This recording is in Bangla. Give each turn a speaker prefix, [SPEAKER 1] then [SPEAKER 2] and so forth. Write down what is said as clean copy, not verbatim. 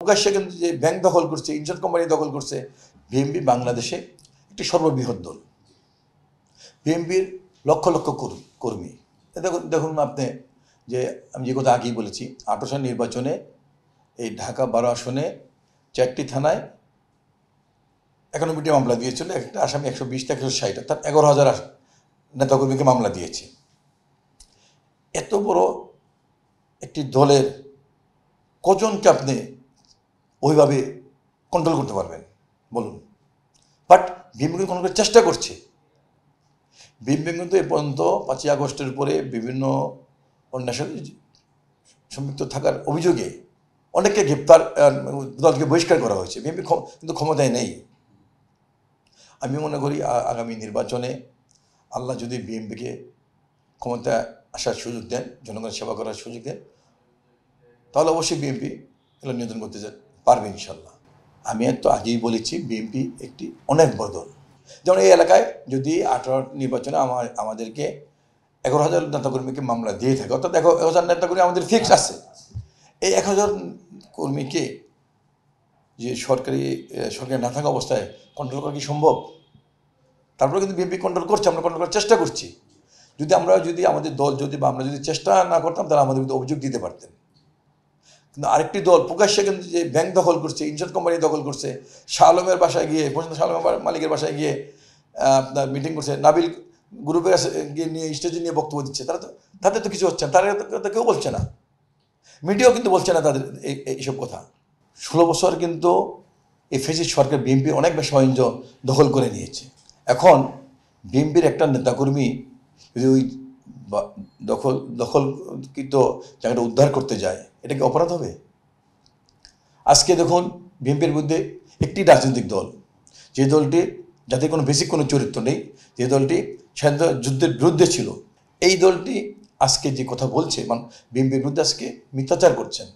[SPEAKER 1] প্রকাশ্যে কিন্তু যে ব্যাংক দখল করছে, ইনস্যুরেন্স কোম্পানি দখল করছে। বিএনপি বাংলাদেশে একটি সর্ববৃহৎ দল। বিএনপির লক্ষ লক্ষ কর্মী। দেখুন আপনি, যে আমি যে কথা আগেই বলেছি, 18 সাল নির্বাচনে এই ঢাকা 12 আসনে 4টি থানায় 91টি মামলা দিয়েছিল। একটা আসামি 120 থেকে 160, অর্থাৎ 11,000 নেতাকর্মীকে মামলা দিয়েছে। এত বড় একটি দলের কজনকে আপনি ওইভাবে কন্ট্রোল করতে পারবেন বলুন? বাট বিএনপি কন্ট্রোল করার চেষ্টা করছে। বিএনপি কিন্তু এ পর্যন্ত 5ই আগস্টের উপরে বিভিন্ন অন্যায়ের সাথে সম্পৃক্ত থাকার অভিযোগে অনেককে গ্রেপ্তার, দলকে বহিষ্কার করা হয়েছে। বিএনপি কিন্তু ক্ষমতায় নেই। আমি মনে করি আগামী নির্বাচনে আল্লাহ যদি বিএনপিকে ক্ষমতায় আসার সুযোগ দেন, জনগণের সেবা করার সুযোগ দেন, তাহলে অবশ্যই বিএনপি এগুলো নিয়ন্ত্রণ করতে পারবে ইনশাল্লাহ। আমি তো আগেই বলেছি, বিএনপি একটি অনেক বড় দল। যেমন এই এলাকায় যদি 18 নির্বাচনে আমাদেরকে 11,000 নেতাকর্মীকে মামলা দিয়ে থাকে, অর্থাৎ 1,000 নেতাকর্মী আমাদের ফিক্স আছে। এই 1,000 কর্মীকে যে সরকারি না থাকা অবস্থায় কন্ট্রোল করা কি সম্ভব? তারপরে কিন্তু বিএনপি কন্ট্রোল করছে, আমরা কন্ট্রোল করার চেষ্টা করছি। যদি আমাদের দল বা আমরা যদি চেষ্টা না করতাম, তাহলে আমাদের কিন্তু অভিযোগ দিতে পারতেন। কিন্তু আরেকটি দল প্রকাশ্যে কিন্তু যে ব্যাংক দখল করছে, ইনস্যুরেন্স কোম্পানি দখল করছে, শাহ আলমের বাসায় গিয়ে, শাহ আলম মালিকের বাসায় গিয়ে আপনার মিটিং করছে, নাবিল গ্রুপের গিয়ে নিয়ে স্টেজে নিয়ে বক্তব্য দিচ্ছে। তাদের তো কিছু হচ্ছে না, তারা কেউ বলছে না, মিডিয়াও কিন্তু বলছে না তাদের এইসব কথা। 16 বছর কিন্তু এই ফ্যাসিস্ট সরকার বিএনপি অনেক বেশি অঞ্জ দখল করে নিয়েছে। এখন বিএনপির একটা নেতাকর্মী যদি ওই দখলকৃত জায়গাটা উদ্ধার করতে যায়, এটা কি অপরাধ হবে? আজকে দেখুন, বিএনপির মধ্যে একটি রাজনৈতিক দল, যে দলটি যাতে কোনো বেসিক কোনো চরিত্র নেই, যে দলটি স্বাধীনতা যুদ্ধের বিরুদ্ধে ছিল, এই দলটি আজকে যে কথা বলছে, মানে বিএনপির বিরুদ্ধে আজকে মিথ্যাচার করছেন।